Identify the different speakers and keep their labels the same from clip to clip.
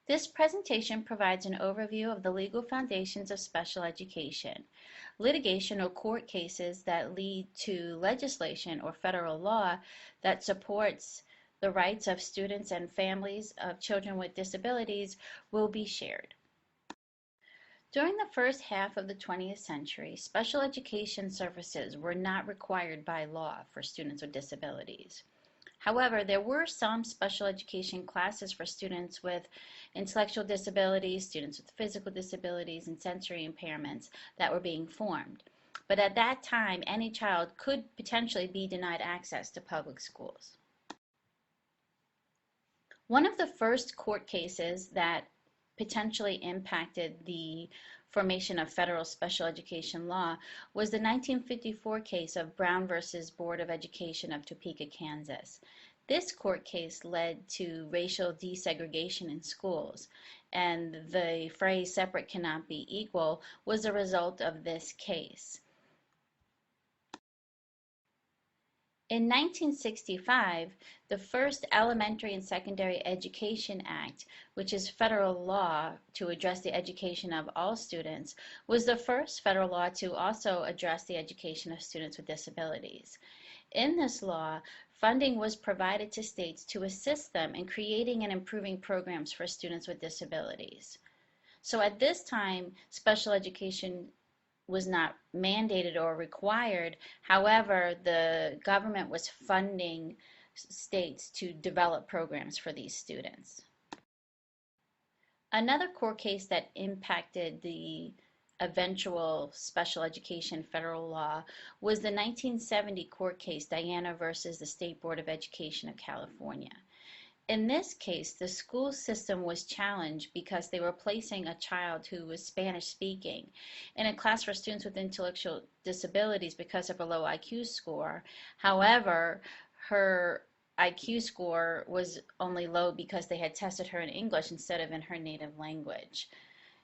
Speaker 1: This presentation provides an overview of the legal foundations of special education. Litigation or court cases that lead to legislation or federal law that supports the rights of students and families of children with disabilities will be shared. During the first half of the 20th century, special education services were not required by law for students with disabilities. However, there were some special education classes for students with intellectual disabilities, students with physical disabilities, and sensory impairments that were being formed. But at that time, any child could potentially be denied access to public schools. One of the first court cases that potentially impacted the formation of federal special education law was the 1954 case of Brown versus Board of Education of Topeka, Kansas. This court case led to racial desegregation in schools, and the phrase separate cannot be equal was a result of this case. In 1965, the first Elementary and Secondary Education Act, which is federal law to address the education of all students, was the first federal law to also address the education of students with disabilities. In this law, funding was provided to states to assist them in creating and improving programs for students with disabilities. So at this time, special education was not mandated or required. However, the government was funding states to develop programs for these students. Another court case that impacted the eventual special education federal law was the 1970 court case Diana versus the State Board of Education of California. In this case, the school system was challenged because they were placing a child who was Spanish speaking in a class for students with intellectual disabilities because of a low IQ score. However, her IQ score was only low because they had tested her in English instead of in her native language.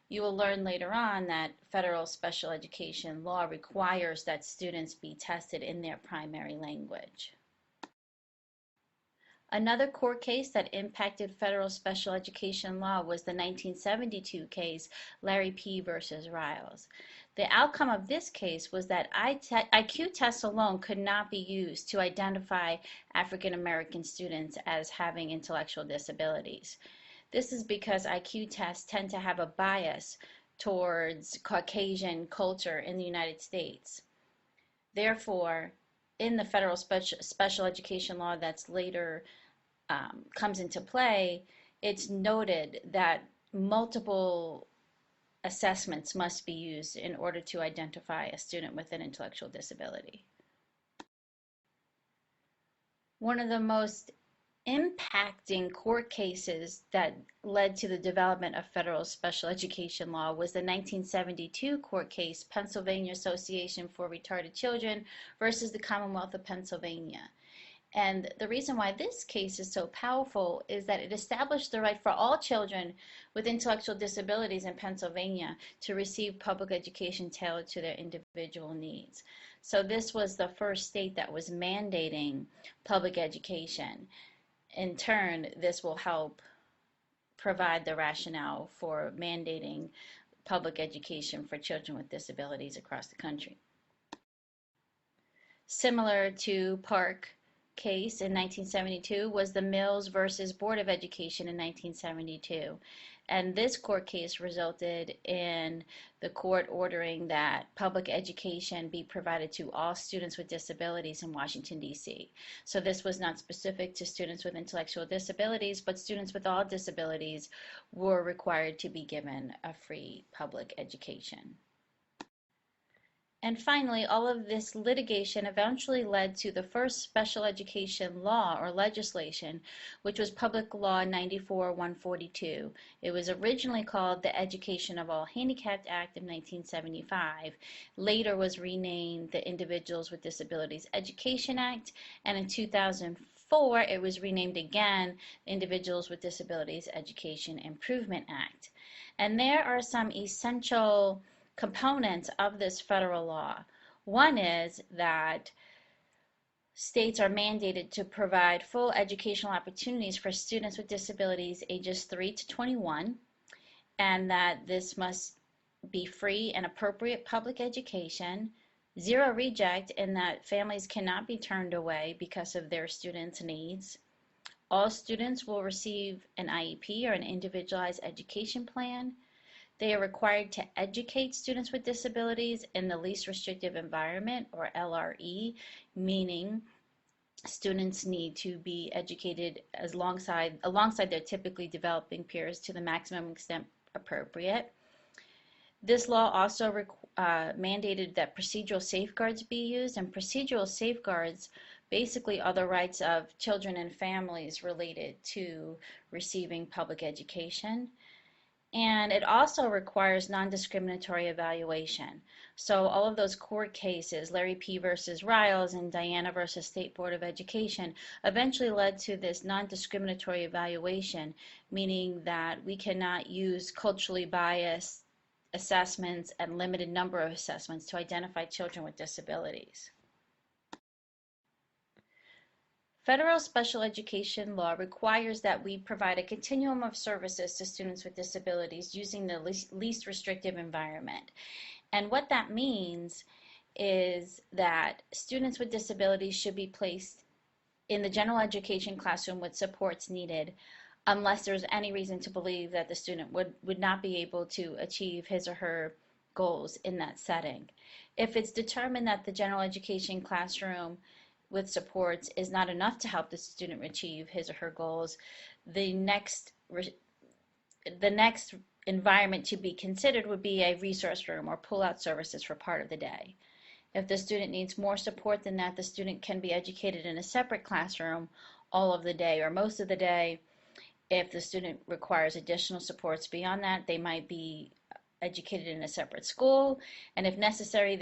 Speaker 1: You will learn later on that federal special education law requires that students be tested in their primary language. Another court case that impacted federal special education law was the 1972 case Larry P. versus Riles. The outcome of this case was that IQ tests alone could not be used to identify African American students as having intellectual disabilities. This is because IQ tests tend to have a bias towards Caucasian culture in the United States. Therefore, in the federal special education law that's later comes into play, it's noted that multiple assessments must be used in order to identify a student with an intellectual disability. One of the most impacting court cases that led to the development of federal special education law was the 1972 court case, Pennsylvania Association for Retarded Children versus the Commonwealth of Pennsylvania. And the reason why this case is so powerful is that it established the right for all children with intellectual disabilities in Pennsylvania to receive public education tailored to their individual needs. So this was the first state that was mandating public education. In turn, this will help provide the rationale for mandating public education for children with disabilities across the country. Similar to Park case in 1972 was the Mills versus Board of Education in 1972. And this court case resulted in the court ordering that public education be provided to all students with disabilities in Washington, D.C. So this was not specific to students with intellectual disabilities, but students with all disabilities were required to be given a free public education. And finally, all of this litigation eventually led to the first special education law or legislation, which was Public Law 94-142. It was originally called the Education of All Handicapped Act of 1975. Later was renamed the Individuals with Disabilities Education Act, and in 2004 it was renamed again Individuals with Disabilities Education Improvement Act. And there are some essential components of this federal law. One is that states are mandated to provide full educational opportunities for students with disabilities ages 3 to 21, and that this must be free and appropriate public education, zero reject in that families cannot be turned away because of their students' needs. All students will receive an IEP or an individualized education plan. They are required to educate students with disabilities in the least restrictive environment, or LRE, meaning students need to be educated alongside their typically developing peers to the maximum extent appropriate. This law also mandated that procedural safeguards be used, and procedural safeguards basically are the rights of children and families related to receiving public education. And it also requires non-discriminatory evaluation. So all of those court cases, Larry P. versus Riles and Diana versus State Board of Education, eventually led to this non-discriminatory evaluation, meaning that we cannot use culturally biased assessments and limited number of assessments to identify children with disabilities. Federal special education law requires that we provide a continuum of services to students with disabilities using the least restrictive environment. And what that means is that students with disabilities should be placed in the general education classroom with supports needed, unless there's any reason to believe that the student would not be able to achieve his or her goals in that setting. If it's determined that the general education classroom with supports is not enough to help the student achieve his or her goals, the next environment to be considered would be a resource room or pull-out services for part of the day. If the student needs more support than that, the student can be educated in a separate classroom all of the day or most of the day. If the student requires additional supports beyond that, they might be educated in a separate school, and if necessary,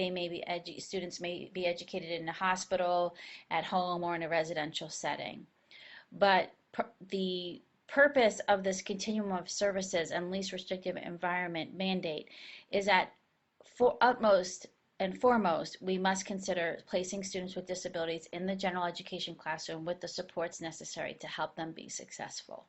Speaker 1: students may be educated in a hospital, at home, or in a residential setting. But the purpose of this continuum of services and least restrictive environment mandate is that for utmost and foremost, we must consider placing students with disabilities in the general education classroom with the supports necessary to help them be successful.